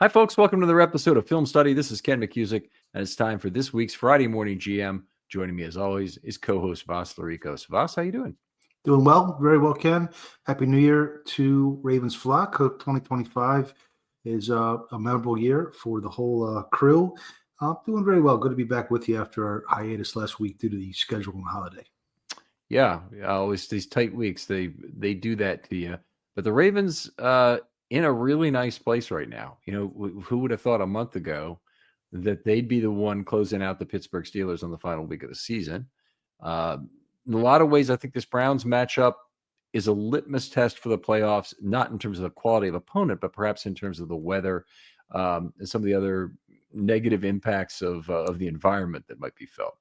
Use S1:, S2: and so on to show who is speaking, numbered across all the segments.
S1: Hi, folks. Welcome to another episode of Film Study. This is Ken McCusick, and it's time for this week's Friday Morning GM. Joining me, as always, is co-host Vas Laricos. Vas, how you doing?
S2: Doing well, very well, Ken. Happy New Year to Ravens flock. Hope 2025 is a memorable year for the whole crew. Doing very well. Good to be back with you after our hiatus last week due to the scheduling holiday.
S1: Yeah, always these tight weeks. They do that to you. But the Ravens in a really nice place right now. You know, who would have thought a month ago that they'd be the one closing out the Pittsburgh Steelers on the final week of the season? In a lot of ways, I think this Browns matchup is a litmus test for the playoffs, not in terms of the quality of opponent, but perhaps in terms of the weather and some of the other negative impacts of the environment that might be felt.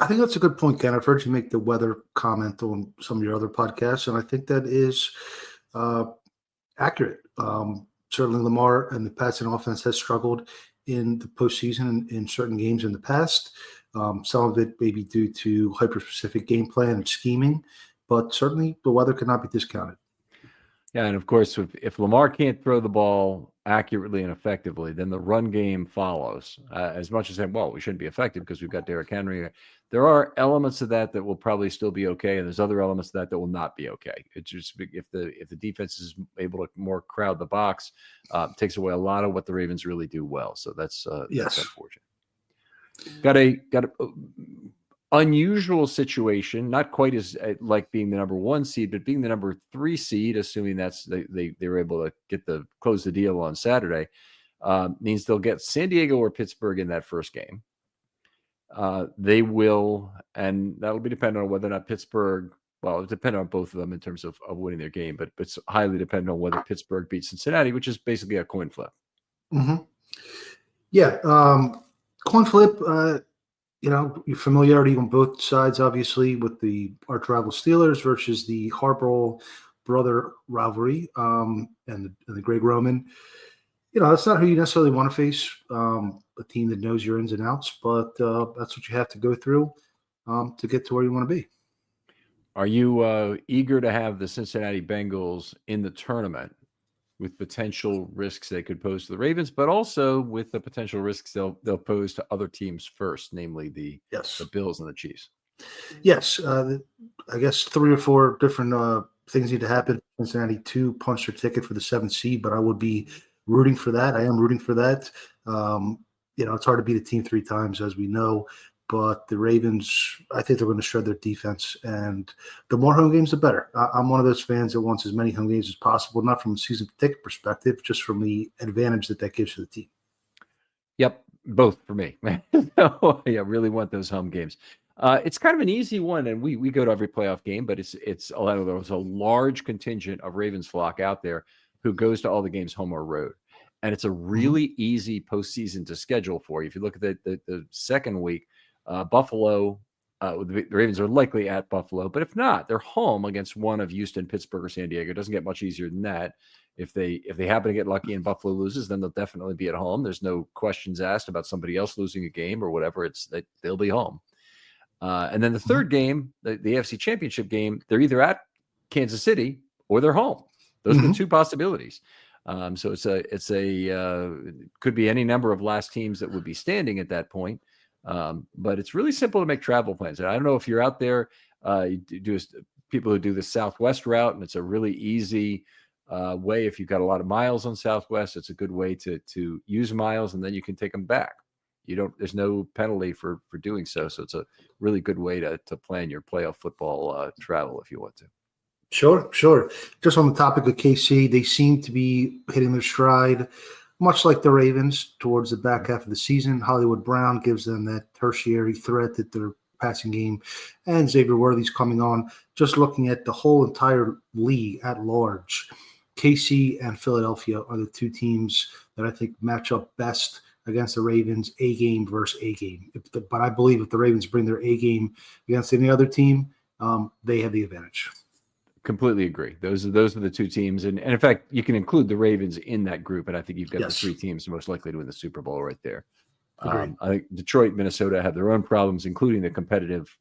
S2: I think that's a good point, Ken. I've heard you make the weather comment on some of your other podcasts, and I think that is accurate. Certainly Lamar and the passing offense has struggled in the postseason in certain games in the past. Some of it may be due to hyper-specific game plan and scheming, but certainly the weather cannot be discounted.
S1: Yeah, and of course, if Lamar can't throw the ball accurately and effectively, then the run game follows. As much as saying, well, we shouldn't be effective because we've got Derrick Henry. There are elements of that will probably still be okay, and there's other elements of that will not be okay. It's just if the defense is able to more crowd the box, takes away a lot of what the Ravens really do well. So that's unfortunate. Got a unusual situation, not quite as like being the number 1 seed, but being the number 3 seed, assuming that's they were able to close the deal on Saturday, means they'll get San Diego or Pittsburgh in that first game. They will, and that'll be dependent on whether or not Pittsburgh, well, it depends on both of them in terms of winning their game, but it's highly dependent on whether Pittsburgh beats Cincinnati, which is basically a coin flip.
S2: Mm-hmm. Yeah, coin flip. Your familiarity on both sides, obviously, with the arch rival Steelers versus the Harbaugh brother rivalry and the Greg Roman. That's not who you necessarily want to face, a team that knows your ins and outs, but that's what you have to go through to get to where you want to be.
S1: Are you eager to have the Cincinnati Bengals in the tournament with potential risks they could pose to the Ravens, but also with the potential risks they'll pose to other teams first, namely the Bills and the Chiefs?
S2: Yes. I guess 3 or 4 different things need to happen. Cincinnati to punch their ticket for the 7th seed, but I would be rooting for that. I am rooting for that. It's hard to beat a team 3 times, as we know. But the Ravens, I think they're going to shred their defense, and the more home games, the better. I'm one of those fans that wants as many home games as possible, not from a season ticket perspective, just from the advantage that gives to the team.
S1: Yep, both for me. So, I really want those home games. It's kind of an easy one, and we go to every playoff game, but there's a large contingent of Ravens flock out there who goes to all the games home or road. And it's a really easy postseason to schedule for you. If you look at the second week, Buffalo, the Ravens are likely at Buffalo, but if not, they're home against one of Houston, Pittsburgh, or San Diego. It doesn't get much easier than that. If they happen to get lucky and Buffalo loses, then they'll definitely be at home. There's no questions asked about somebody else losing a game or whatever. They'll be home. And then the third game, the AFC Championship game, they're either at Kansas City or they're home. Those are the 2 possibilities. So it could be any number of last teams that would be standing at that point. But it's really simple to make travel plans. And I don't know if you're out there, people who do the Southwest route, and it's a really easy way. If you've got a lot of miles on Southwest, it's a good way to use miles, and then you can take them back. There's no penalty for doing so. So it's a really good way to plan your playoff football travel if you want to.
S2: Sure. Just on the topic of KC, they seem to be hitting their stride, much like the Ravens towards the back half of the season. Hollywood Brown gives them that tertiary threat that their passing game, and Xavier Worthy's coming on. Just looking at the whole entire league at large, KC and Philadelphia are the 2 teams that I think match up best against the Ravens, A game versus A game. But I believe if the Ravens bring their A game against any other team, they have the advantage.
S1: Completely agree. Those are the 2 teams, and in fact, you can include the Ravens in that group, and I think you've got the 3 teams most likely to win the Super Bowl right there. I think Detroit, Minnesota have their own problems, including the competitive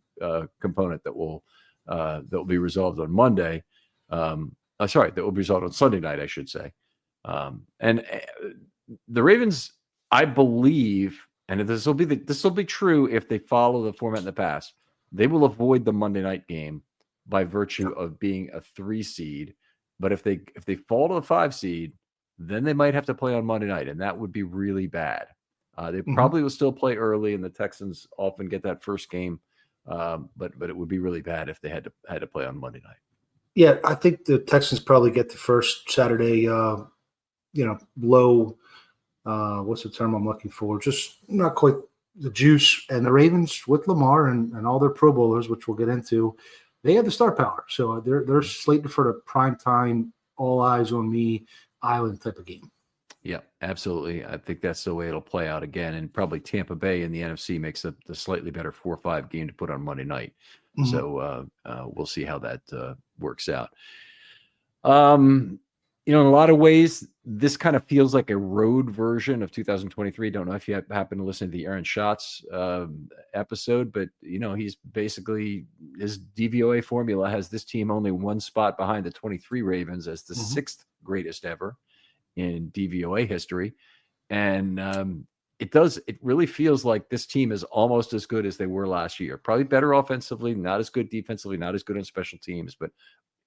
S1: component that will be resolved on Monday. That will be resolved on Sunday night, I should say. And the Ravens, I believe, and this will be true if they follow the format in the past. They will avoid the Monday night game by virtue of being a 3 seed. But if they fall to the 5 seed, then they might have to play on Monday night, and that would be really bad. They probably will still play early, and the Texans often get that first game. But it would be really bad if they had to play on Monday night.
S2: Yeah, I think the Texans probably get the first Saturday, low. What's the term I'm looking for? Just not quite the juice. And the Ravens with Lamar and all their Pro Bowlers, which we'll get into, they have the star power. So they're slated for the prime time, all eyes on me island type of game.
S1: Yeah, absolutely. I think that's the way it'll play out again. And probably Tampa Bay in the NFC makes the slightly better 4-5 game to put on Monday night. Mm-hmm. So we'll see how that works out. In a lot of ways, this kind of feels like a road version of 2023. Don't know if you happen to listen to the Aaron Schatz episode, but he's basically, his DVOA formula has this team only one spot behind the 23 Ravens as the sixth greatest ever in DVOA history. And it really feels like this team is almost as good as they were last year. Probably better offensively, not as good defensively, not as good on special teams, but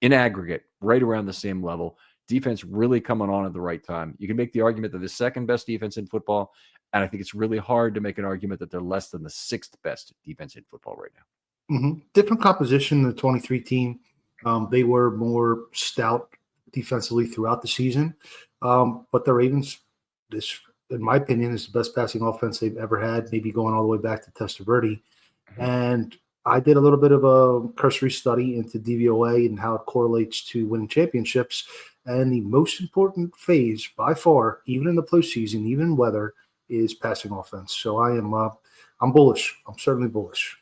S1: in aggregate, right around the same level. Defense really coming on at the right time. You can make the argument that the second best defense in football, and I think it's really hard to make an argument that they're less than the sixth best defense in football right now.
S2: Mm-hmm. Different composition, the 23 team. They were more stout defensively throughout the season. But the Ravens, this, in my opinion, is the best passing offense they've ever had, maybe going all the way back to Testaverde. Mm-hmm. And I did a little bit of a cursory study into DVOA and how it correlates to winning championships. And the most important phase by far, even in the postseason, even in weather, is passing offense. So I'm bullish. I'm certainly bullish.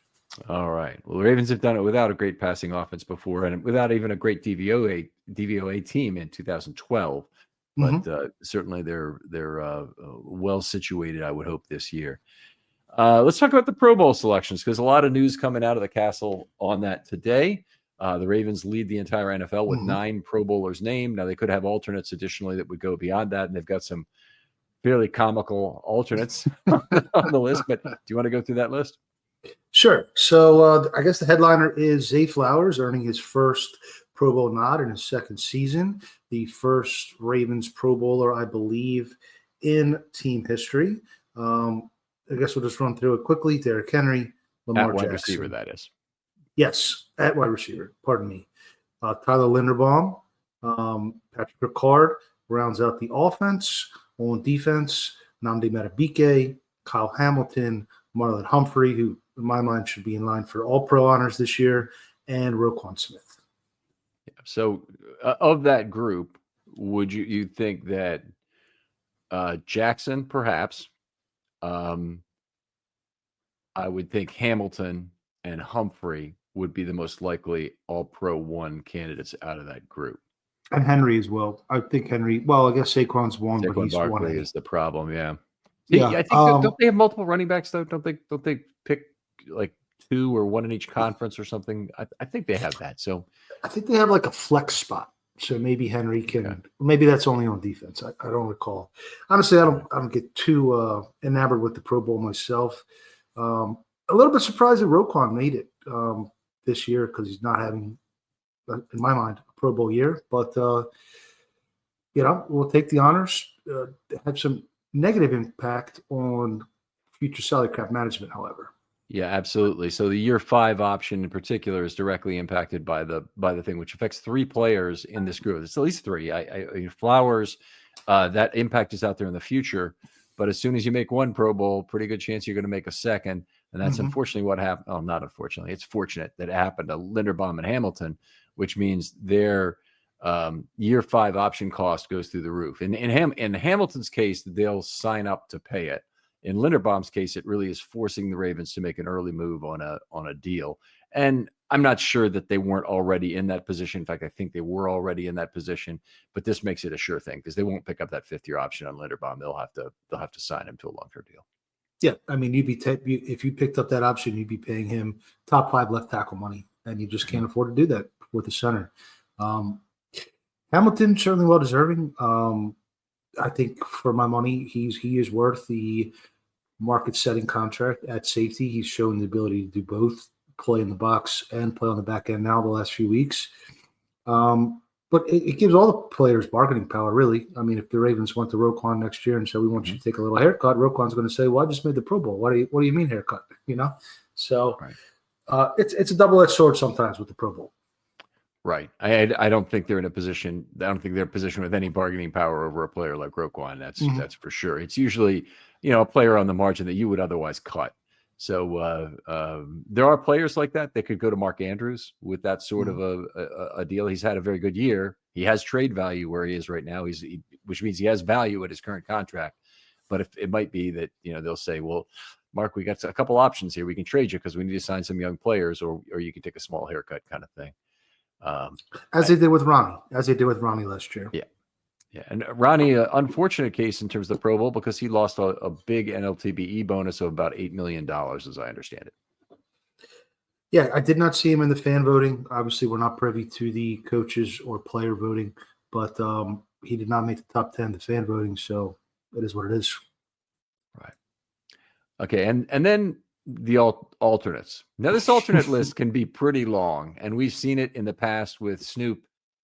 S1: All right. Well, the Ravens have done it without a great passing offense before, and without even a great DVOA team in 2012. But certainly they're well situated, I would hope, this year. Let's talk about the Pro Bowl selections, because a lot of news coming out of the castle on that today. The Ravens lead the entire NFL with 9 Pro Bowlers named. Now, they could have alternates additionally that would go beyond that, and they've got some fairly comical alternates on the list. But do you want to go through that list?
S2: Sure. So I guess the headliner is Zay Flowers earning his first Pro Bowl nod in his second season, the first Ravens Pro Bowler, I believe, in team history. I guess we'll just run through it quickly. Derrick Henry, Lamar Jackson.
S1: Wide receiver, that is.
S2: Yes, at wide receiver. Pardon me. Tyler Linderbaum, Patrick Ricard rounds out the offense. On defense, Nnamdi Madubuike, Kyle Hamilton, Marlon Humphrey, who in my mind should be in line for All-Pro honors this year, and Roquan Smith.
S1: Yeah, so of that group, would you think that Jackson, perhaps, I would think Hamilton and Humphrey would be the most likely All-Pro 1 candidates out of that group.
S2: And Henry as well. I think Henry, well, I guess Saquon's one, but he's
S1: Barkley
S2: 1A.
S1: is the problem, yeah.
S2: Yeah,
S1: I think don't they have multiple running backs, though? Don't they pick like 2 or 1 in each conference or something? I think they have that. So
S2: I think they have like a flex spot. So maybe Henry can, maybe that's only on defense. I don't recall. Honestly, I don't get too enamored with the Pro Bowl myself. A little bit surprised that Roquan made it this year because he's not having, in my mind, a Pro Bowl year. But, we'll take the honors. Have some negative impact on future salary cap management, however.
S1: Yeah, absolutely. So the year 5 option in particular is directly impacted by the thing, which affects 3 players in this group. It's at least 3. Flowers, that impact is out there in the future. But as soon as you make 1 Pro Bowl, pretty good chance you're going to make a second. And that's unfortunately what happened. Oh, not unfortunately. It's fortunate that it happened to Linderbaum and Hamilton, which means their year 5 option cost goes through the roof. In Hamilton's case, they'll sign up to pay it. In Linderbaum's case, it really is forcing the Ravens to make an early move on a deal. And I'm not sure that they weren't already in that position. In fact, I think they were already in that position, but this makes it a sure thing because they won't pick up that 5th-year option on Linderbaum. They'll have to sign him to a long-term deal.
S2: Yeah, I mean, if you picked up that option, you'd be paying him top 5 left tackle money, and you just can't afford to do that with the center. Hamilton certainly well deserving. I think for my money, he is worth the market-setting contract at safety. He's shown the ability to do both, play in the box and play on the back end now the last few weeks. But it gives all the players bargaining power, really. I mean, if the Ravens went to Roquan next year and said, we want you to take a little haircut, Roquan's going to say, well, I just made the Pro Bowl. What do you mean haircut? You know? So it's a double-edged sword sometimes with the Pro Bowl.
S1: Right. I don't think they're in a position. I don't think they're in a position with any bargaining power over a player like Roquan. That's for sure. It's usually, a player on the margin that you would otherwise cut. So there are players like that. They could go to Mark Andrews with that sort of a deal. He's had a very good year. He has trade value where he is right now. Which means he has value at his current contract. But if it might be that they'll say, well, Mark, we got a couple options here. We can trade you because we need to sign some young players, or you can take a small haircut kind of thing.
S2: As they did with Ronnie last year.
S1: Yeah. And Ronnie, unfortunate case in terms of the Pro Bowl because he lost a big NLTBE bonus of about $8 million, as I understand it.
S2: Yeah, I did not see him in the fan voting. Obviously, we're not privy to the coaches or player voting, but he did not make the top 10 the fan voting, so it is what it is.
S1: Right. Okay, and then the alternates. Now, this alternate list can be pretty long, and we've seen it in the past with Snoop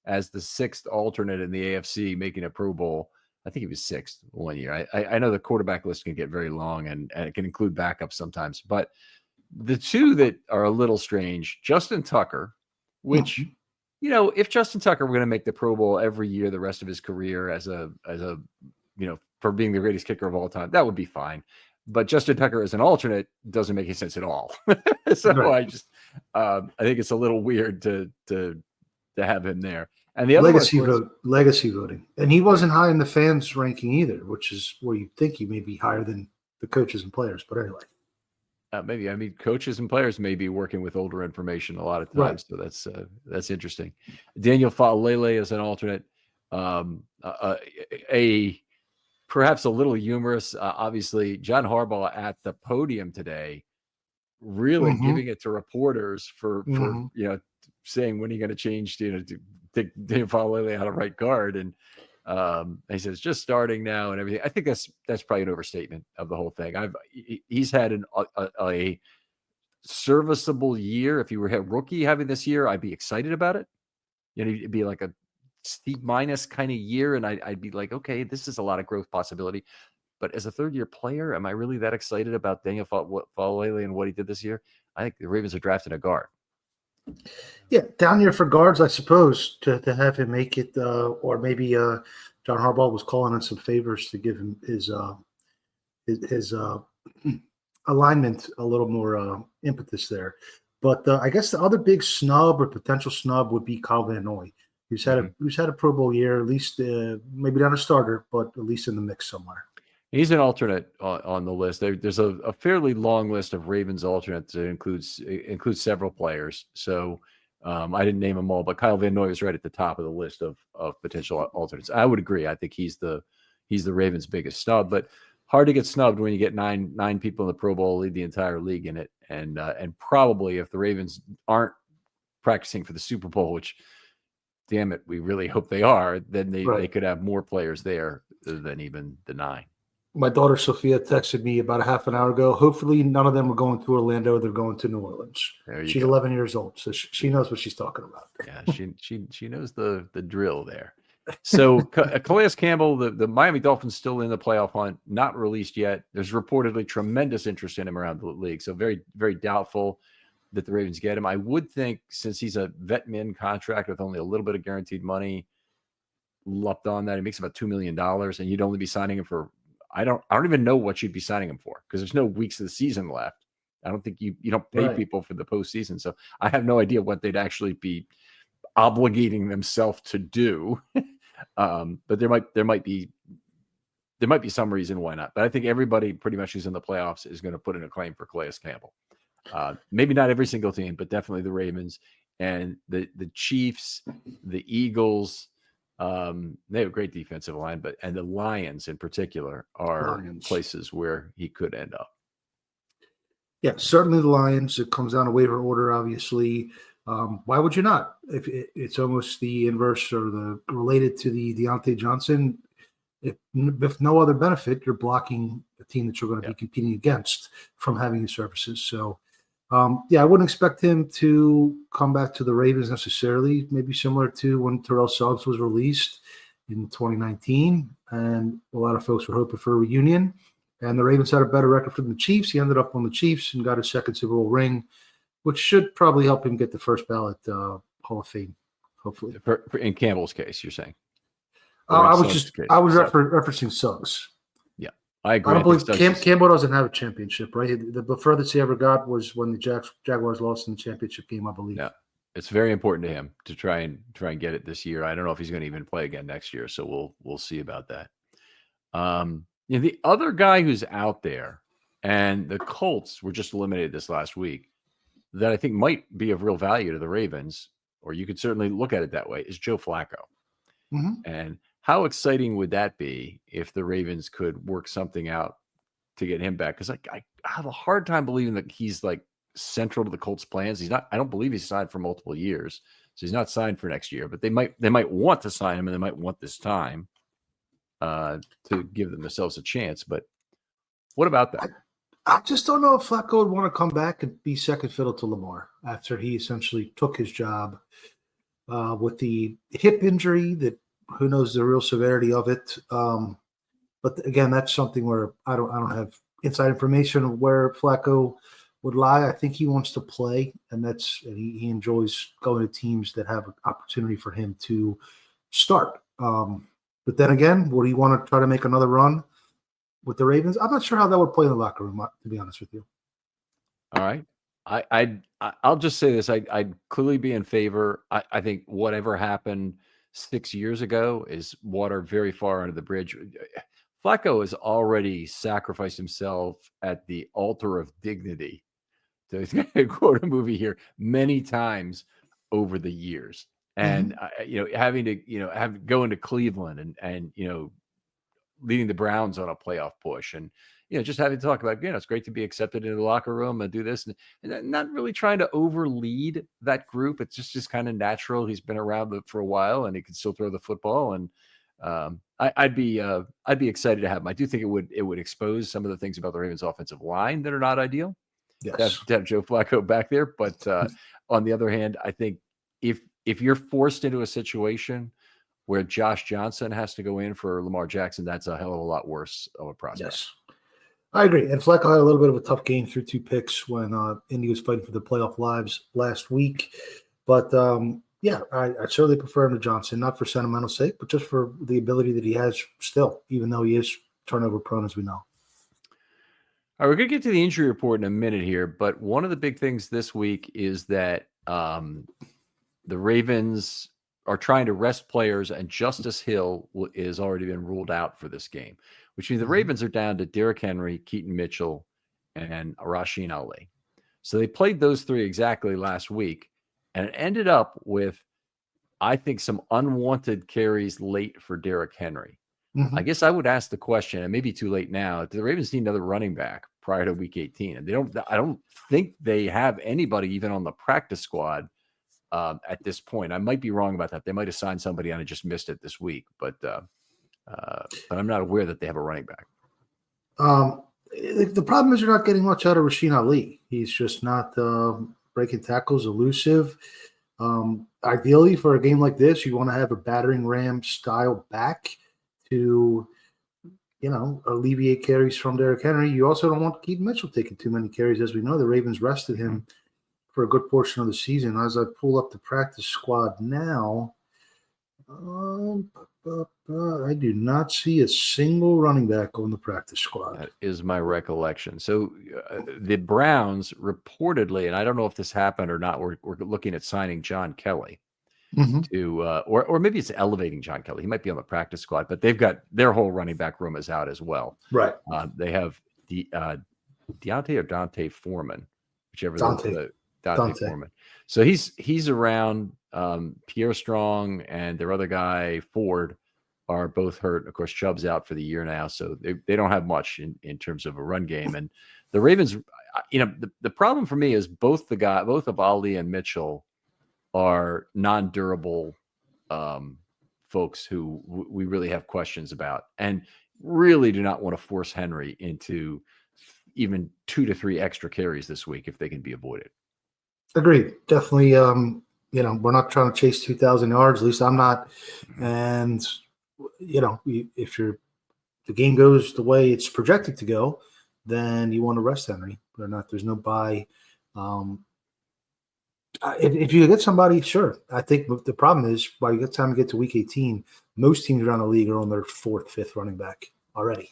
S1: as the sixth alternate in the AFC making a Pro Bowl. I think he was sixth one year. I know the quarterback list can get very long, and it can include backups sometimes. But the two that are a little strange, Justin Tucker, which, if Justin Tucker were going to make the Pro Bowl every year the rest of his career as a for being the greatest kicker of all time, that would be fine. But Justin Tucker as an alternate doesn't make any sense at all. So right. I think it's a little weird to have him there. And the other
S2: legacy voting. And he wasn't high in the fans ranking either, which is where you think he may be higher than the coaches and players. But anyway.
S1: Maybe. I mean, coaches and players may be working with older information a lot of times. Right. So that's interesting. Daniel Faalele is an alternate. Perhaps a little humorous. Obviously, John Harbaugh at the podium today, really giving it to reporters for saying when are you going to change to take Daniel Faalele out of right guard, and he says just starting now and everything. I think that's probably an overstatement of the whole thing. He's had a serviceable year. If he were a rookie having this year, I'd be excited about it. It'd be like a steep minus kind of year, and I'd be like, okay, this is a lot of growth possibility. But as a third-year player, am I really that excited about Daniel Faalele and what he did this year? I think the Ravens are drafting a guard.
S2: Yeah, down here for guards, I suppose, to have him make it, or maybe John Harbaugh was calling on some favors to give him his alignment a little more impetus there. But I guess the other big snub or potential snub would be Kyle Van Noy. Who's had a Pro Bowl year, at least maybe not a starter, but at least in the mix somewhere.
S1: He's an alternate on the list. There's a fairly long list of Ravens alternates that includes several players. So I didn't name them all, but Kyle Van Noy is right at the top of the list of potential alternates. I would agree. I think he's the Ravens' biggest snub, but hard to get snubbed when you get nine people in the Pro Bowl, lead the entire league in it, and probably if the Ravens aren't practicing for the Super Bowl, which damn it, we really hope they are, then they could have more players there than even the 9.
S2: My daughter Sophia texted me about a half an hour ago. Hopefully none of them are going to Orlando. They're going to New Orleans. She's 11 years old, so she knows what she's talking about.
S1: Yeah, she knows the drill there. So Calais Campbell, the Miami Dolphins still in the playoff hunt, not released yet. There's reportedly tremendous interest in him around the league, so very, very doubtful that the Ravens get him. I would think since he's a vet min contract with only a little bit of guaranteed money lumped on that, he makes about $2 million, and you'd only be signing him for I don't even know what you'd be signing him for because there's no weeks of the season left. I don't think you don't pay people for the postseason. So I have no idea what they'd actually be obligating themselves to do. But there might be some reason why not. But I think everybody pretty much who's in the playoffs is going to put in a claim for Calais Campbell. Maybe not every single team, but definitely the Ravens and the Chiefs, the Eagles. They have a great defensive line, and the Lions in particular are places where he could end up.
S2: Yeah, certainly the Lions. It comes down to waiver order, obviously. Why would you not? If it's almost the inverse or the related to the Deontay Johnson. if no other benefit, you're blocking a team that you're going to
S1: Yeah.
S2: be competing against from having his services. So, I wouldn't expect him to come back to the Ravens necessarily. Maybe similar to when Terrell Suggs was released in 2019, and a lot of folks were hoping for a reunion. And the Ravens had a better record than the Chiefs. He ended up on the Chiefs and got his second Super Bowl ring, which should probably help him get the first ballot Hall of Fame, hopefully.
S1: In Campbell's case, you're saying?
S2: I was referencing Suggs.
S1: Yeah, I agree.
S2: I don't believe Campbell doesn't have a championship, right? The furthest he ever got was when the Jaguars lost in the championship game, I believe.
S1: Yeah, it's very important to him to try and get it this year. I don't know if he's going to even play again next year, so we'll see about that. The other guy who's out there, and the Colts were just eliminated this last week, that I think might be of real value to the Ravens, or you could certainly look at it that way, is Joe Flacco.
S2: Mm-hmm.
S1: And how exciting would that be if the Ravens could work something out to get him back? Because I have a hard time believing that he's like central to the Colts' plans. He's not. I don't believe he's signed for multiple years, so he's not signed for next year. But they might want to sign him, and they might want this time to give themselves a chance. But what about that?
S2: I just don't know if Flacco would want to come back and be second fiddle to Lamar after he essentially took his job with the hip injury that. Who knows the real severity of it? But again, that's something where I don't have inside information of where Flacco would lie. I think he wants to play, and he enjoys going to teams that have an opportunity for him to start. But then again, would he want to try to make another run with the Ravens? I'm not sure how that would play in the locker room, to be honest with you.
S1: All right. I'll just say this. I'd clearly be in favor. I think whatever happened 6 years ago is water very far under the bridge. Flacco has already sacrificed himself at the altar of dignity, to quote a movie here, many times over the years. And, having to, go into Cleveland and leading the Browns on a playoff push and, just having to talk about, it's great to be accepted into the locker room and do this and not really trying to overlead that group. It's just kind of natural. He's been around for a while and he can still throw the football. And I'd be excited to have him. I do think it would expose some of the things about the Ravens offensive line that are not ideal.
S2: Yes.
S1: To have Joe Flacco back there. But on the other hand, I think if you're forced into a situation where Josh Johnson has to go in for Lamar Jackson, that's a hell of a lot worse of a prospect.
S2: Yes. I agree. And Flacco had a little bit of a tough game through 2 picks when Indy was fighting for the playoff lives last week. But, I certainly prefer him to Johnson, not for sentimental sake, but just for the ability that he has still, even though he is turnover prone, as we know.
S1: All right, we're going to get to the injury report in a minute here, but one of the big things this week is that the Ravens are trying to rest players, and Justice Hill is already been ruled out for this game, which means the Ravens are down to Derrick Henry, Keaton Mitchell, and Rasheen Ali. So they played those 3 exactly last week, and it ended up with, I think, some unwanted carries late for Derrick Henry.
S2: Mm-hmm.
S1: I guess I would ask the question, and maybe too late now, do the Ravens need another running back prior to Week 18? And I don't think they have anybody even on the practice squad at this point. I might be wrong about that. They might have signed somebody and I just missed it this week, but I'm not aware that they have a running back.
S2: The problem is you're not getting much out of Rasheen Ali. He's just not breaking tackles, elusive. Ideally, for a game like this, you want to have a battering ram style back to, alleviate carries from Derrick Henry. You also don't want Keaton Mitchell taking too many carries. As we know, the Ravens rested him for a good portion of the season. As I pull up the practice squad now, I do not see a single running back on the practice squad.
S1: That is my recollection. So the Browns reportedly, and I don't know if this happened or not, we're looking at signing John Kelly to, or maybe it's elevating John Kelly. He might be on the practice squad, but they've got their whole running back room is out as well.
S2: Right.
S1: They have Deontay or Dante Foreman, whichever. Dante Foreman. So he's around. Pierre Strong and their other guy Ford are both hurt. Of course, Chubb's out for the year now, so they don't have much in terms of a run game. And the Ravens, the problem for me is both of Ali and Mitchell are non-durable folks who we really have questions about, and really do not want to force Henry into even 2 to 3 extra carries this week if they can be avoided.
S2: Agreed. Definitely. We're not trying to chase 2,000 yards. At least I'm not. And if the game goes the way it's projected to go, then you want to rest Henry. But not, there's no buy. If you get somebody, sure. I think the problem is by the time you get to week 18, most teams around the league are on their 4th, 5th running back already.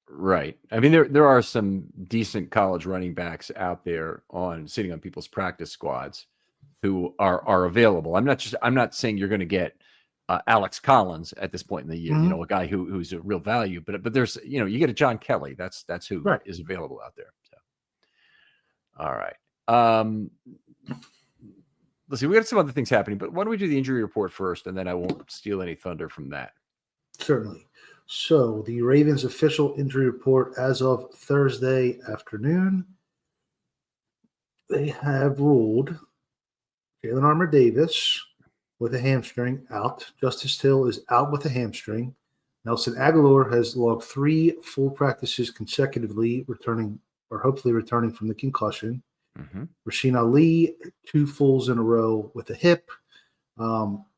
S1: Right. I mean, there are some decent college running backs out there sitting on people's practice squads who are available. I'm not saying you're going to get Alex Collins at this point in the year, a guy who's a real value, but there's, you get a John Kelly. That's who is available out there. So, all right. Let's see. We got some other things happening, but why don't we do the injury report first, and then I won't steal any thunder from that.
S2: Certainly. So the Ravens official injury report as of Thursday afternoon, they have ruled Jalen Armour-Davis with a hamstring out. Justice Hill is out with a hamstring. Nelson Aguilar has logged 3 full practices consecutively, hopefully returning from the concussion.
S1: Mm-hmm.
S2: Rasheen Ali, 2 fulls in a row with a hip.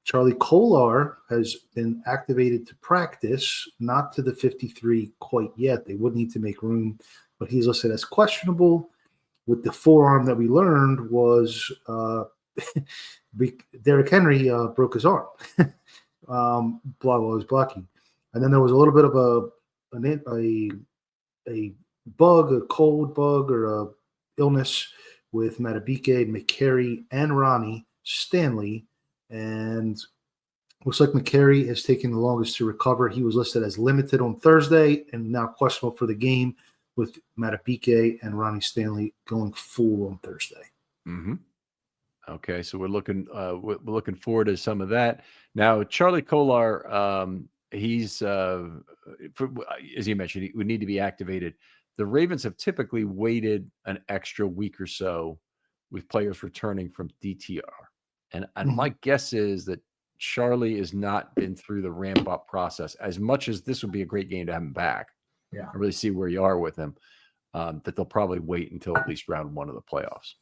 S2: Charlie Kolar has been activated to practice, not to the 53 quite yet. They would need to make room, but he's listed as questionable. With the forearm that we learned was Derrick Henry broke his arm while he was blocking. And then there was a little bit of a bug, a cold bug or a illness with Matabike, McCary, and Ronnie Stanley. And looks like McCary is taking the longest to recover. He was listed as limited on Thursday and now questionable for the game, with Matabike and Ronnie Stanley going full on Thursday.
S1: Mm-hmm. Okay, so we're looking forward to some of that. Now, Charlie Kolar, he's as you mentioned, he would need to be activated. The Ravens have typically waited an extra week or so with players returning from DTR. And my guess is that Charlie has not been through the ramp-up process as much as this would be a great game to have him back.
S2: Yeah.
S1: I really see where you are with him, that they'll probably wait until at least round 1 of the playoffs.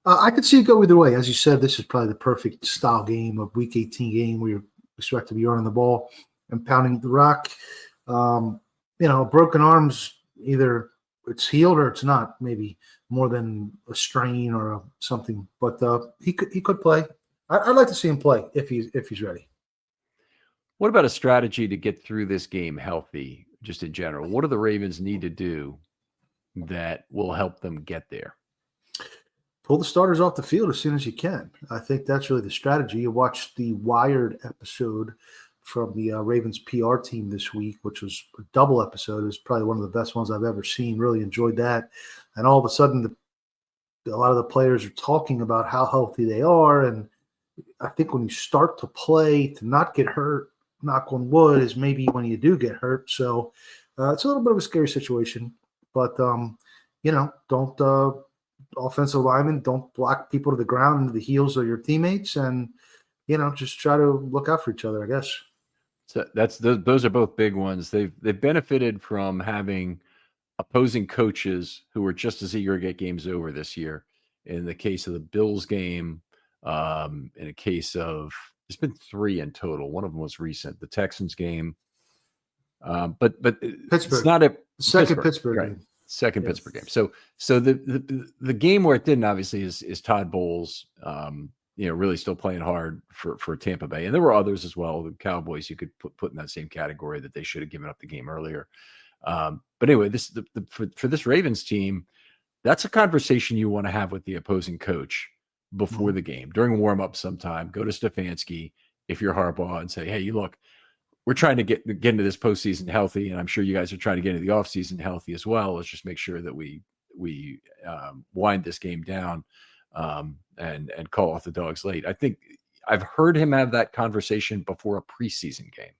S2: I could see it go either way. As you said, this is probably the perfect style game, of week 18 game where you expect to be running the ball and pounding the rock. Broken arms, either it's healed or it's not, maybe more than a strain or something. But he could play. I'd like to see him play if he's ready.
S1: What about a strategy to get through this game healthy, just in general? What do the Ravens need to do that will help them get there?
S2: Pull the starters off the field as soon as you can. I think that's really the strategy. You watched the Wired episode from the Ravens PR team this week, which was a double episode. It was probably one of the best ones I've ever seen. Really enjoyed that. And all of a sudden, a lot of the players are talking about how healthy they are. And I think when you start to play, to not get hurt, knock on wood, is maybe when you do get hurt. So it's a little bit of a scary situation. But, don't offensive linemen, don't block people to the ground into the heels of your teammates. And, just try to look out for each other, I guess.
S1: So those are both big ones. They've benefited from having opposing coaches who were just as eager to get games over this year. In the case of the Bills game, in a case of, there's been 3 in total. One of them was recent, the Texans game. But
S2: Pittsburgh.
S1: It's not a
S2: second Pittsburgh
S1: right.
S2: game.
S1: Second Pittsburgh game. So the game where it didn't, obviously, is Todd Bowles. Really still playing hard for Tampa Bay. And there were others as well. The Cowboys you could put in that same category, that they should have given up the game earlier. But anyway, for this Ravens team, that's a conversation you want to have with the opposing coach before the game, during warm-up sometime. Go to Stefanski if you're Harbaugh and say, hey, look, we're trying to get into this postseason healthy, and I'm sure you guys are trying to get into the offseason healthy as well. Let's just make sure that we wind this game down and call off the dogs late. I think I've heard him have that conversation before a preseason game.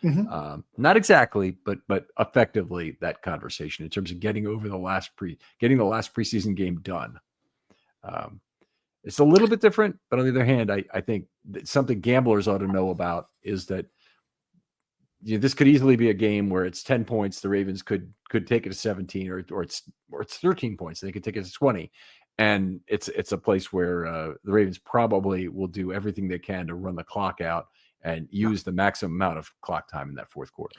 S2: Mm-hmm.
S1: Not exactly, but effectively that conversation in terms of getting over the last preseason game done. It's a little bit different, but on the other hand, I think that something gamblers ought to know about is that this could easily be a game where it's 10 points. The Ravens could take it to 17, or it's 13 points. They could take it to 20. And it's a place where the Ravens probably will do everything they can to run the clock out and use the maximum amount of clock time in that fourth quarter.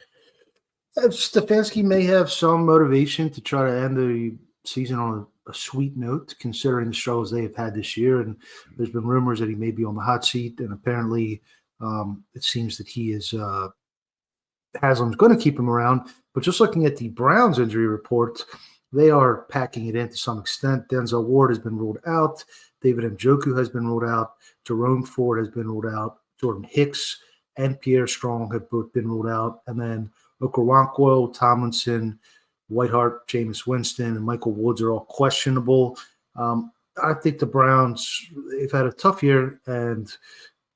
S2: Stefanski may have some motivation to try to end the season on a sweet note, considering the struggles they have had this year. And there's been rumors that he may be on the hot seat. And apparently it seems that he is Haslam's going to keep him around. But just looking at the Browns injury report, they are packing it in to some extent. Denzel Ward has been ruled out. David Njoku has been ruled out. Jerome Ford has been ruled out. Jordan Hicks and Pierre Strong have both been ruled out. And then Okoronkwo, Tomlinson, Whiteheart, Jameis Winston, and Michael Woods are all questionable. I think the Browns, they've had a tough year, and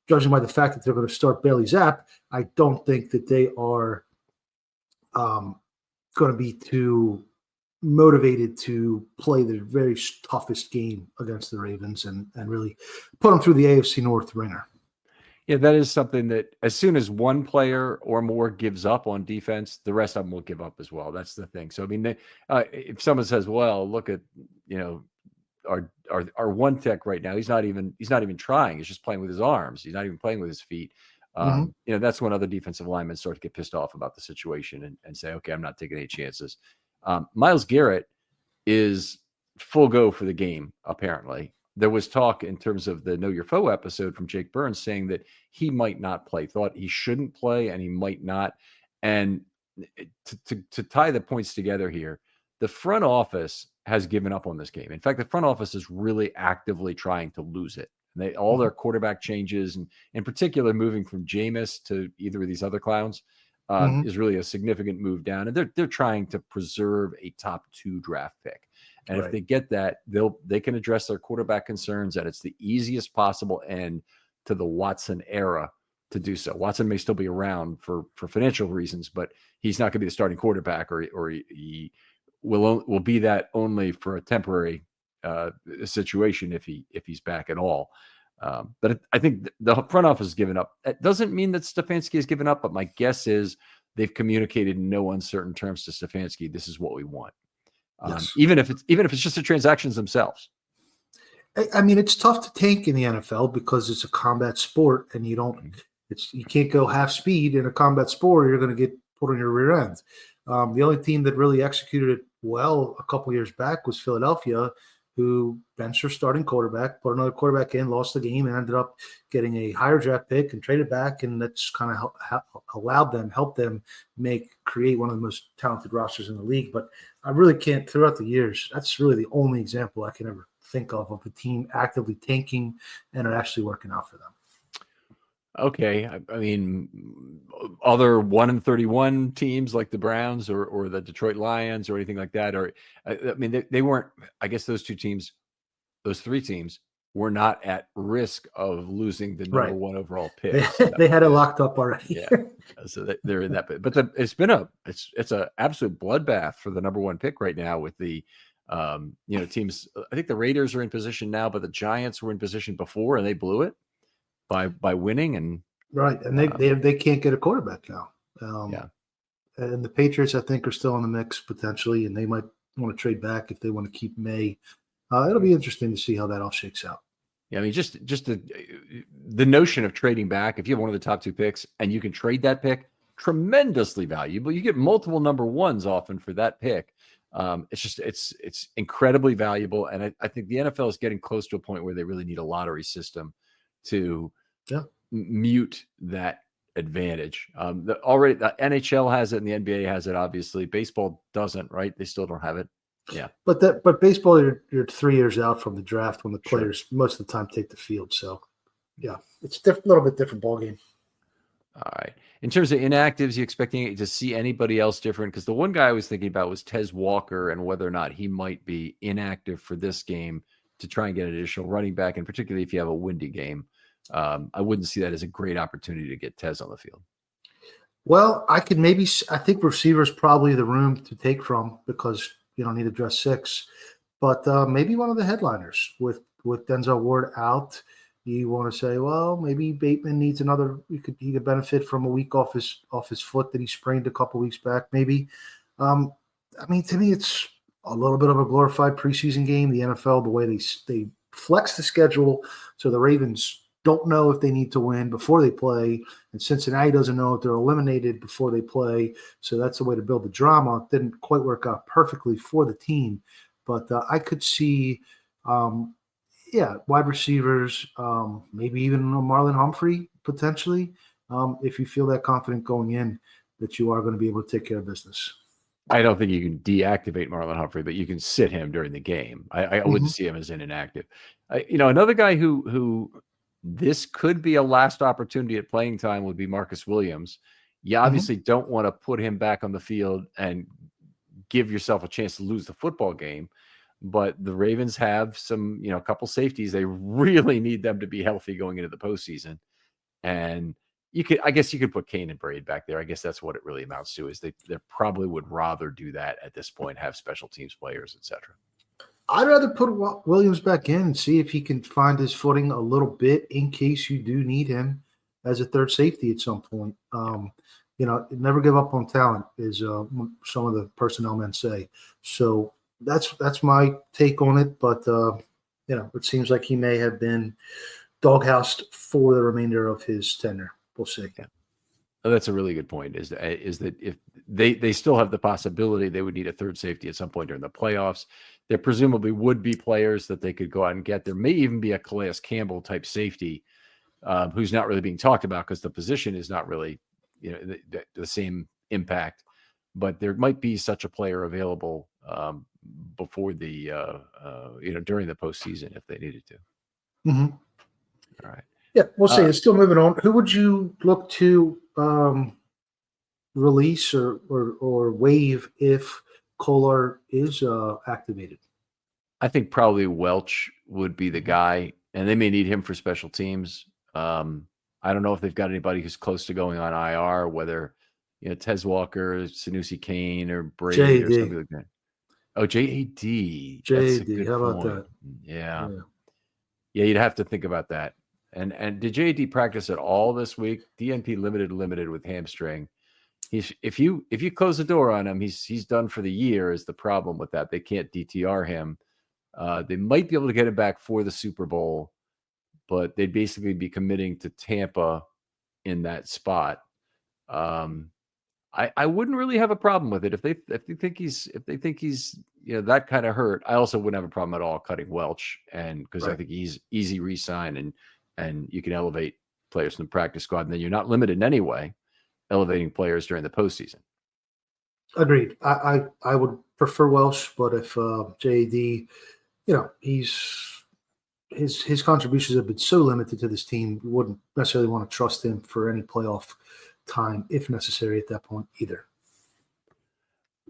S2: judging by the fact that they're going to start Bailey Zapp, I don't think that they are going to be too motivated to play the very toughest game against the Ravens and really put them through the AFC North ringer.
S1: Yeah, that is something that as soon as one player or more gives up on defense, the rest of them will give up as well. That's the thing. So, I mean, if someone says, well, look at, our one tech right now, he's not even trying. He's just playing with his arms. He's not even playing with his feet. That's when other defensive linemen start to get pissed off about the situation and say, okay, I'm not taking any chances. Myles Garrett is full go for the game, apparently. There was talk in terms of the Know Your Foe episode from Jake Burns saying that he might not play, thought he shouldn't play, and he might not. And to tie the points together here, the front office has given up on this game. In fact, the front office is really actively trying to lose it. All their quarterback changes, and in particular, moving from Jameis to either of these other clowns, is really a significant move down. And they're trying to preserve a top 2 draft pick. And if they get that, they can address their quarterback concerns, and it's the easiest possible end to the Watson era to do so. Watson may still be around for financial reasons, but he's not going to be the starting quarterback, or he will be that only for a temporary situation if he's back at all. But I think the front office has given up. That doesn't mean that Stefanski has given up, but my guess is they've communicated in no uncertain terms to Stefanski, this is what we want. Yes. Even if it's just the transactions themselves.
S2: I mean, it's tough to tank in the NFL because it's a combat sport, and you can't go half speed in a combat sport, or you're going to get put on your rear end. The only team that really executed it well a couple years back was Philadelphia, who benched their starting quarterback, put another quarterback in, lost the game, and ended up getting a higher draft pick and traded back, and that's kind of helped them create one of the most talented rosters in the league. But I really can't, throughout the years, that's really the only example I can ever think of a team actively tanking and it actually working out for them.
S1: Okay. I mean, other 1-31 teams like the Browns or the Detroit Lions or anything like that, or I mean, they weren't, I guess those three teams were not at risk of losing the number one overall pick.
S2: They had it locked up already.
S1: Yeah. So they're in that bit. But it's an absolute bloodbath for the number one pick right now with the teams. I think the Raiders are in position now, but the Giants were in position before and they blew it by winning. And
S2: they can't get a quarterback now. And the Patriots, I think, are still in the mix potentially, and they might want to trade back if they want to keep May. It'll be interesting to see how that all shakes out.
S1: Yeah, I mean, just the notion of trading back, if you have one of the top 2 picks and you can trade that pick, tremendously valuable. You get multiple number ones often for that pick. It's incredibly valuable. And I think the NFL is getting close to a point where they really need a lottery system to mute that advantage. Already the NHL has it and the NBA has it, obviously. Baseball doesn't, right? They still don't have it. Yeah.
S2: But baseball, you're 3 years out from the draft when the players most of the time take the field. So yeah, it's a little bit different ballgame.
S1: All right. In terms of inactives, you expecting to see anybody else different? Because the one guy I was thinking about was Tez Walker and whether or not he might be inactive for this game to try and get an additional running back, and particularly if you have a windy game. I wouldn't see that as a great opportunity to get Tez on the field.
S2: Well, I think receivers probably the room to take from because you don't need to dress 6, but maybe one of the headliners with with Denzel Ward out, you want to say, well, maybe Bateman needs another. He could benefit from a week off his foot that he sprained a couple weeks back, maybe. I mean, to me, it's a little bit of a glorified preseason game. The NFL, the way they flex the schedule, so the Ravens don't know if they need to win before they play, and Cincinnati doesn't know if they're eliminated before they play. So that's the way to build the drama. It didn't quite work out perfectly for the team, but I could see, wide receivers, maybe even Marlon Humphrey potentially, if you feel that confident going in that you are going to be able to take care of business.
S1: I don't think you can deactivate Marlon Humphrey, but you can sit him during the game. I wouldn't see him as an inactive. Another guy who this could be a last opportunity at playing time would be Marcus Williams. You obviously don't want to put him back on the field and give yourself a chance to lose the football game. But the Ravens have some, a couple safeties. They really need them to be healthy going into the postseason. And I guess you could put Kane and Braid back there. I guess that's what it really amounts to, is they probably would rather do that at this point, have special teams players, etc.
S2: I'd rather put Williams back in and see if he can find his footing a little bit in case you do need him as a third safety at some point. Never give up on talent, is some of the personnel men say. So that's my take on it. But it seems like he may have been doghoused for the remainder of his tenure. We'll see.
S1: Yeah. Oh, that's a really good point. Is that if they still have the possibility they would need a third safety at some point during the playoffs, there presumably would be players that they could go out and get. There may even be a Calais Campbell type safety who's not really being talked about because the position is not really the same impact. But there might be such a player available before the during the postseason if they needed to.
S2: Mm-hmm.
S1: All right.
S2: Yeah, we'll see. It's still moving on. Who would you look to release or waive if Kolar is activated?
S1: I think probably Welch would be the guy, and they may need him for special teams. I don't know if they've got anybody who's close to going on IR, whether Tez Walker, Sanusi Kane, or Brady or something like that. Oh, JAD.
S2: JAD. How about that?
S1: Yeah, you'd have to think about that. And did JAD practice at all this week? DNP limited with hamstring. If you close the door on him, he's done for the year. Is the problem with that? They can't DTR him. They might be able to get him back for the Super Bowl, but they'd basically be committing to Tampa in that spot. I wouldn't really have a problem with it if they think he's that kind of hurt. I also wouldn't have a problem at all cutting Welch, and because I think he's easy re-sign and you can elevate players from the practice squad, and then you're not limited in any way elevating players during the postseason.
S2: Agreed. I would prefer Welsh, but if JD, his contributions have been so limited to this team, you wouldn't necessarily want to trust him for any playoff time if necessary at that point either.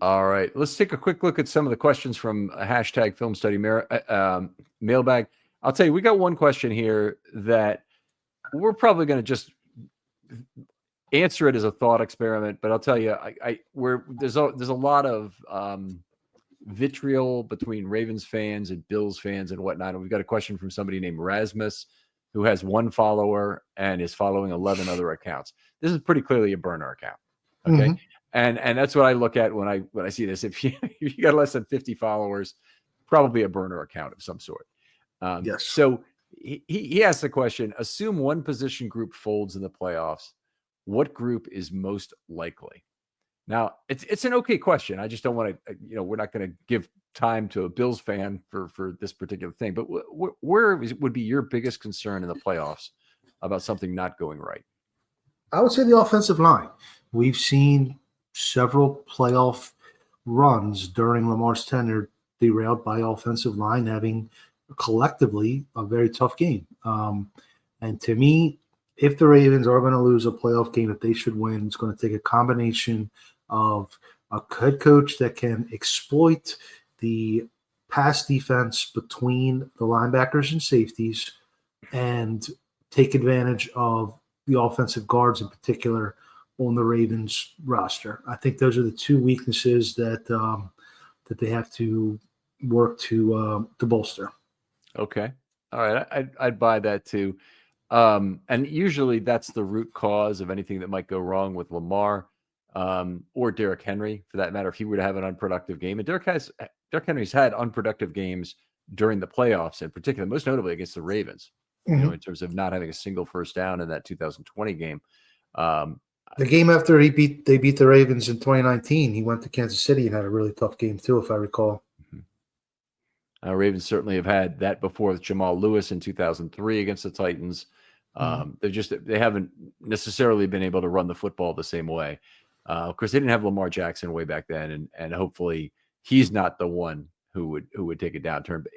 S1: All right, let's take a quick look at some of the questions from hashtag Film Study mailbag. I'll tell you, we got one question here that we're probably going to just answer it as a thought experiment, but I'll tell you, there's a lot of vitriol between Ravens fans and Bills fans and whatnot. And we've got a question from somebody named Rasmus, who has one follower and is following 11 other accounts. This is pretty clearly a burner account. Okay. And that's what I look at when I see this. If you got less than 50 followers, probably a burner account of some sort.
S2: Yes.
S1: So he asked the question: assume one position group folds in the playoffs. What group is most likely? Now, it's an okay question. I just don't want to, we're not going to give time to a Bills fan for this particular thing. But where would be your biggest concern in the playoffs about something not going right?
S2: I would say the offensive line. We've seen several playoff runs during Lamar's tenure derailed by offensive line having collectively a very tough game. And to me, if the Ravens are going to lose a playoff game that they should win, it's going to take a combination of a head coach that can exploit the pass defense between the linebackers and safeties and take advantage of the offensive guards in particular on the Ravens roster. I think those are the two weaknesses that they have to work to bolster.
S1: Okay. All right, I'd buy that too. And usually that's the root cause of anything that might go wrong with Lamar, or Derrick Henry, for that matter. If he were to have an unproductive game, and Derrick Henry's had unproductive games during the playoffs, in particular, most notably against the Ravens.
S2: Mhm.
S1: In terms of not having a single first down in that 2020 game.
S2: The game after they beat the Ravens in 2019, he went to Kansas City and had a really tough game too, if I recall.
S1: Ravens certainly have had that before with Jamal Lewis in 2003 against the Titans. They haven't necessarily been able to run the football the same way. Of course, they didn't have Lamar Jackson way back then, and hopefully he's not the one who would take a downturn. But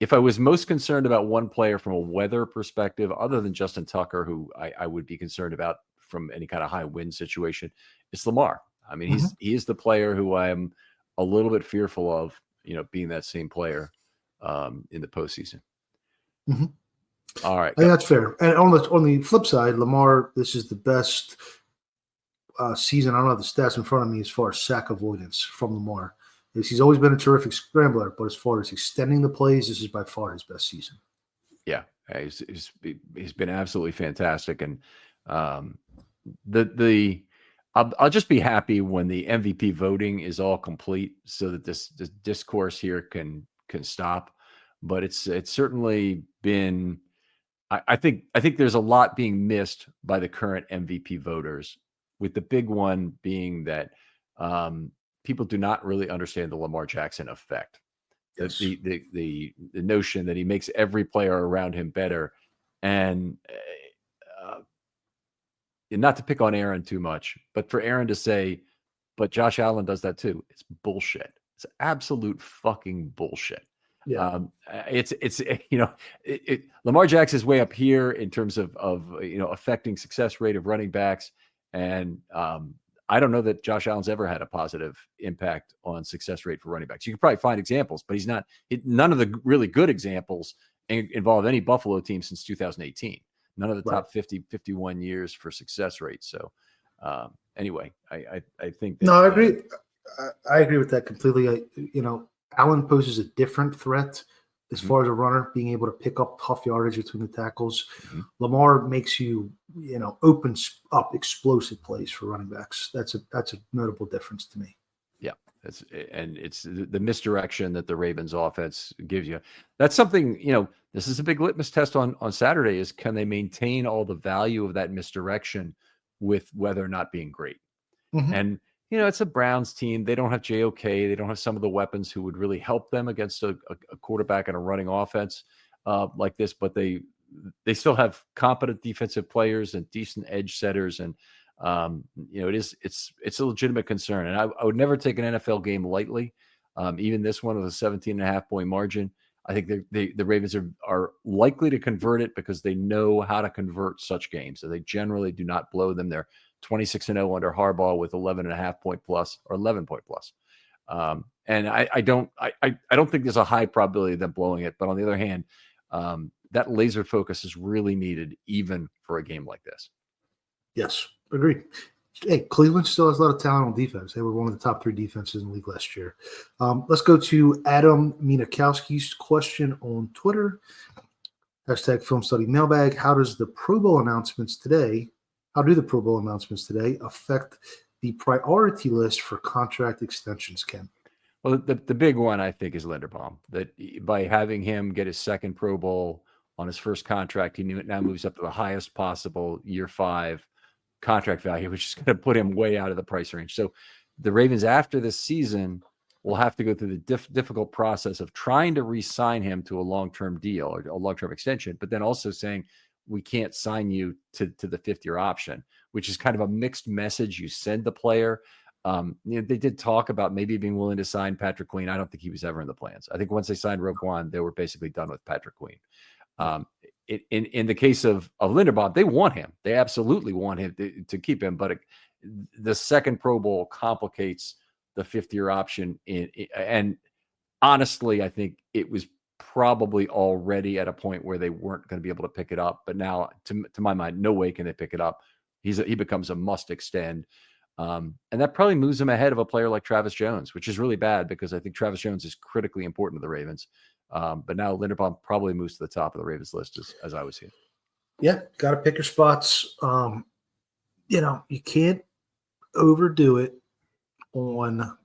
S1: if I was most concerned about one player from a weather perspective, other than Justin Tucker, who I would be concerned about from any kind of high wind situation, it's Lamar. I mean, he is the player who I am a little bit fearful of, being that same player in the postseason. All right.
S2: I think that's fair. And on the flip side, Lamar, this is the best season. I don't have the stats in front of me as far as sack avoidance from Lamar. He's always been a terrific scrambler, but as far as extending the plays, this is by far his best season.
S1: Yeah, he's been absolutely fantastic, and I'll just be happy when the MVP voting is all complete, so that this discourse here can stop. But it's certainly been. I think there's a lot being missed by the current MVP voters, with the big one being that people do not really understand the Lamar Jackson effect. Yes. The notion that he makes every player around him better, and not to pick on Aaron too much, but for Aaron to say, but Josh Allen does that too, it's bullshit. It's absolute fucking bullshit. Yeah. Lamar Jackson's way up here in terms of affecting success rate of running backs, and I don't know that Josh Allen's ever had a positive impact on success rate for running backs. You can probably find examples, but he's not. None of the really good examples involve any Buffalo team since 2018. None of the top 50, 51 years for success rate. So anyway, I think that,
S2: no, I agree. I agree with that completely. Allen poses a different threat as far as a runner, being able to pick up tough yardage between the tackles. Lamar makes you, opens up explosive plays for running backs. That's a notable difference to me.
S1: Yeah, it's the misdirection that the Ravens offense gives you. That's something, this is a big litmus test on Saturday, is can they maintain all the value of that misdirection with whether or not being great? And it's a Browns team. They don't have JOK. They don't have some of the weapons who would really help them against a quarterback and a running offense like this. But they still have competent defensive players and decent edge setters. And it's a legitimate concern. And I would never take an NFL game lightly. Even this one with a 17.5-point margin. I think the Ravens are likely to convert it because they know how to convert such games. So they generally do not blow them. They're 26-0 under Harbaugh with 11.5-point plus or 11-point plus. And I don't think there's a high probability of them blowing it. But on the other hand, that laser focus is really needed even for a game like this.
S2: Yes, agreed. Hey, Cleveland still has a lot of talent on defense. They were one of the top 3 defenses in the league last year. Let's go to Adam Minakowski's question on Twitter. # Film Study Mailbag. How do the Pro Bowl announcements today affect the priority list for contract extensions, Ken?
S1: Well, the big one, I think, is Linderbaum. That by having him get his second Pro Bowl on his first contract, he now moves up to the highest possible year 5 contract value, which is going to put him way out of the price range. So the Ravens, after this season, will have to go through the difficult process of trying to re-sign him to a long-term deal or a long-term extension, but then also saying, we can't sign you to the 5th-year option, which is kind of a mixed message you send the player. They did talk about maybe being willing to sign Patrick Queen. I don't think he was ever in the plans. I think once they signed Roquan, they were basically done with Patrick Queen. In the case of Linderbaum, they want him. They absolutely want him to keep him. But the second Pro Bowl complicates the 5th-year option. And honestly, I think it was probably already at a point where they weren't going to be able to pick it up. But now, to my mind, no way can they pick it up. He becomes a must extend. And that probably moves him ahead of a player like Travis Jones, which is really bad because I think Travis Jones is critically important to the Ravens. But now Linderbaum probably moves to the top of the Ravens list as I was here.
S2: Yeah, got to pick your spots. You can't overdo it on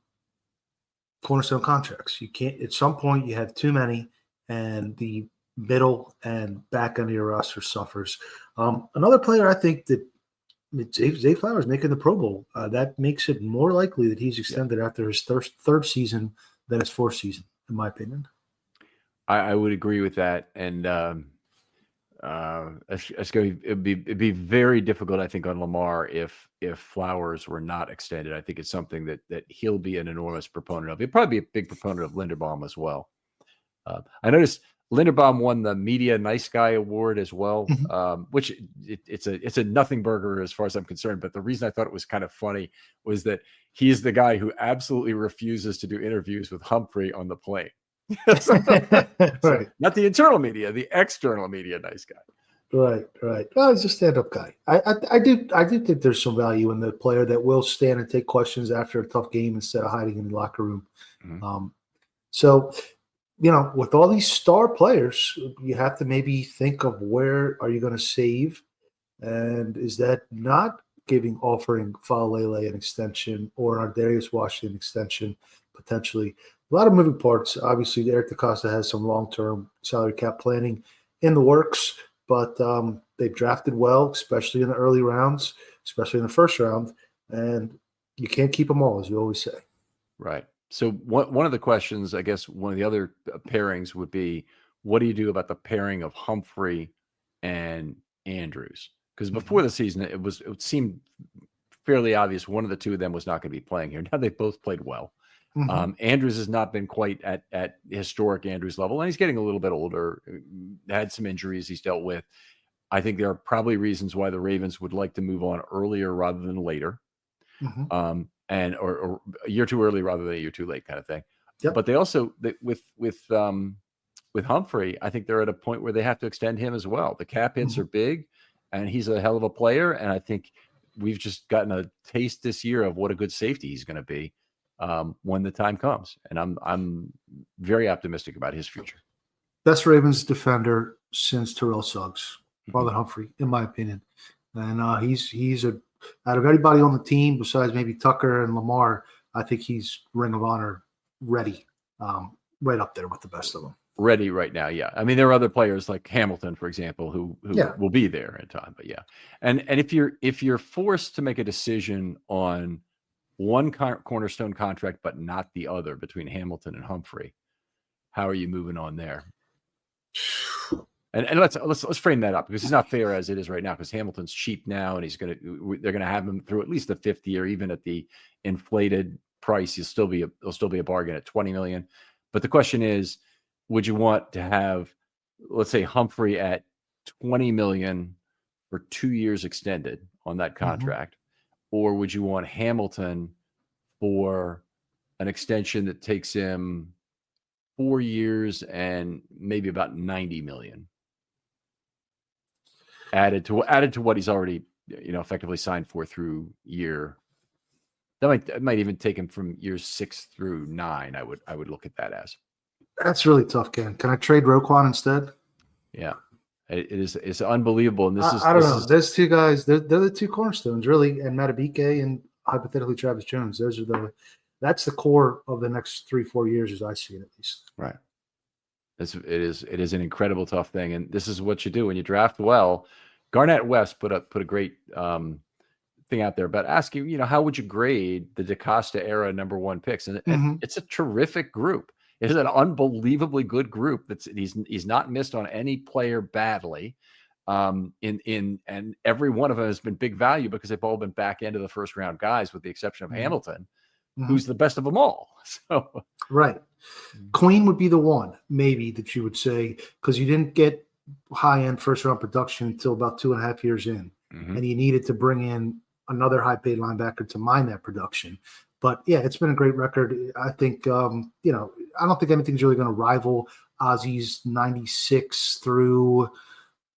S2: cornerstone contracts. You can't. At some point, you have too many, and the middle and back end of your roster suffers. Another player I think that Zay Flowers making the Pro Bowl, that makes it more likely that he's extended after his third season than his fourth season, in my opinion.
S1: I would agree with that, and it'd be very difficult, I think, on Lamar if Flowers were not extended. I think it's something that he'll be an enormous proponent of. He'll probably be a big proponent of Linderbaum as well. I noticed Linderbaum won the Media Nice Guy Award as well, which it's a nothing burger as far as I'm concerned. But the reason I thought it was kind of funny was that he's the guy who absolutely refuses to do interviews with Humphrey on the plane.
S2: Right.
S1: Not the internal media, the external media nice guy.
S2: Right. Well, he's a stand-up guy. I do think there's some value in the player that will stand and take questions after a tough game instead of hiding in the locker room. So, with all these star players, you have to maybe think of where are you going to save, and is that not offering Faalele an extension or an Darius Washington extension potentially? A lot of moving parts. Obviously, Eric DeCosta has some long-term salary cap planning in the works, but they've drafted well, especially in the early rounds, especially in the first round, and you can't keep them all, as you always say.
S1: Right. So one of the questions, I guess, one of the other pairings would be, what do you do about the pairing of Humphrey and Andrews? Because before the season, it seemed fairly obvious one of the two of them was not going to be playing here. Now they both played well. Andrews has not been quite at historic Andrews level, and he's getting a little bit older, had some injuries he's dealt with. I think there are probably reasons why the Ravens would like to move on earlier rather than later. Or a year too early rather than a year too late kind of thing.
S2: Yep.
S1: But they also, with Humphrey, I think they're at a point where they have to extend him as well. The cap hits are big, and he's a hell of a player. And I think we've just gotten a taste this year of what a good safety he's going to be when the time comes. And I'm very optimistic about his future.
S2: Best Ravens defender since Terrell Suggs, Marlon Humphrey, in my opinion. And he's out of everybody on the team besides maybe Tucker and Lamar, I think he's Ring of Honor ready, right up there with the best of them.
S1: Ready right now, yeah. I mean, there are other players like Hamilton, for example, who will be there in time. But yeah, and if you're forced to make a decision on one cornerstone contract but not the other between Hamilton and Humphrey, how are you moving on there? And let's frame that up, because it's not fair as it is right now, because Hamilton's cheap now, and they're gonna have him through at least the fifth year, even at the inflated price. He'll still be a bargain at $20 million. But the question is, would you want to have, let's say, Humphrey at $20 million for 2 years extended on that contract, or would you want Hamilton for an extension that takes him 4 years and maybe about $90 million? Added to what he's already, effectively signed for through year. That might even take him from years 6 through 9. I would look at that as.
S2: That's really tough, Ken. Can I trade Roquan instead?
S1: Yeah, it's unbelievable. And
S2: I don't know. Those two guys, they're the two cornerstones, really, and Matabike and hypothetically Travis Jones. That's the core of the next 3-4 years, as I see it, at least.
S1: Right. It is an incredible tough thing, and this is what you do when you draft well. Garnett West put a great thing out there about asking, how would you grade the DeCosta era number 1 picks? And it's a terrific group. It is an unbelievably good group. He's not missed on any player badly. And every one of them has been big value because they've all been back end of the first round guys, with the exception of Hamilton, who's the best of them all. So
S2: right. Queen would be the one, maybe, that you would say, because you didn't get high-end first-round production until about 2.5 years in, and you needed to bring in another high-paid linebacker to mine that production. But, yeah, it's been a great record. I think, I don't think anything's really going to rival Ozzy's 96 through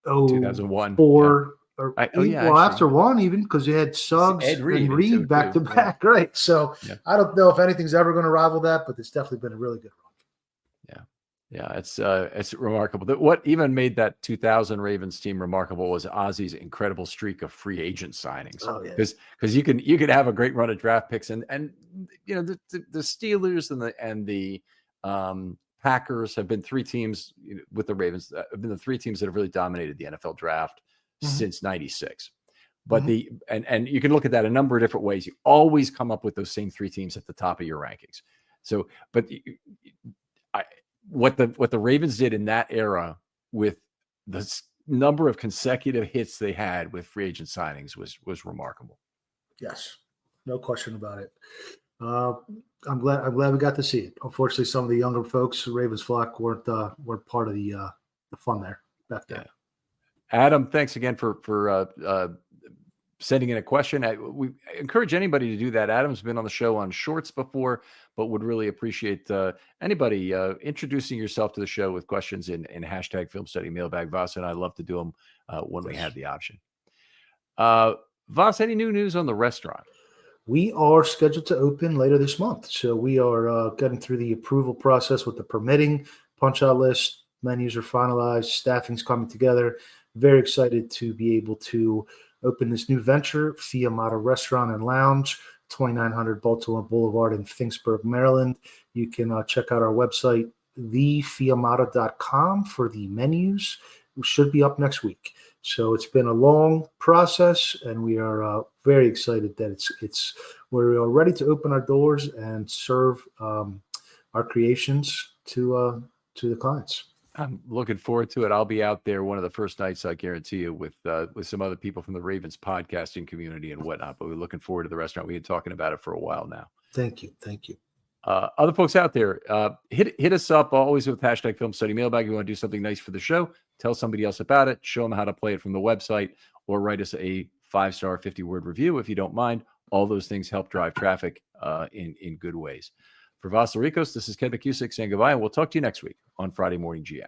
S1: 2001.
S2: 4. After one, even, because you had Suggs
S1: and
S2: Reed back to back, right? So I don't know if anything's ever going to rival that, but it's definitely been a really good run.
S1: Yeah, it's remarkable. What even made that 2000 Ravens team remarkable was Ozzy's incredible streak of free agent signings.
S2: Oh yeah.
S1: Because you could have a great run of draft picks, and you know the Steelers and the Packers have been three teams with the Ravens have been the three teams that have really dominated the NFL draft since '96. But and you can look at that a number of different ways. You always come up with those same three teams at the top of your rankings. So, but what the Ravens did in that era with the number of consecutive hits they had with free agent signings was remarkable.
S2: Yes, no question about it. I'm glad we got to see it. Unfortunately, some of the younger folks, Ravens flock, weren't part of the fun there back then.
S1: Yeah. Adam, thanks again for sending in a question. We encourage anybody to do that. Adam's been on the show on shorts before, but would really appreciate anybody introducing yourself to the show with questions in hashtag Film Study Mailbag. Voss and I love to do them when we have the option. Voss, any new news on the restaurant?
S2: We are scheduled to open later this month. So we are getting through the approval process with the permitting, punch-out list, menus are finalized, staffing's coming together. Very excited to be able to open this new venture, Fiamata Restaurant and Lounge, 2900 Baltimore Boulevard in Finksburg, Maryland. You can check out our website, thefiamata.com, for the menus. We should be up next week. So it's been a long process, and we are very excited that we're ready to open our doors and serve our creations to the clients.
S1: I'm looking forward to it. I'll be out there one of the first nights, I guarantee you, with some other people from the Ravens podcasting community and whatnot. But we're looking forward to the restaurant. We've been talking about it for a while now.
S2: Thank you.
S1: Other folks out there, hit us up always with hashtag Film Study Mailbag. You want to do something nice for the show, tell somebody else about it, show them how to play it from the website, or write us a 5-star 50-word review if you don't mind. All those things help drive traffic in good ways. For Voss Larikos, this is Ken McCusick saying goodbye, and we'll talk to you next week on Friday Morning GM.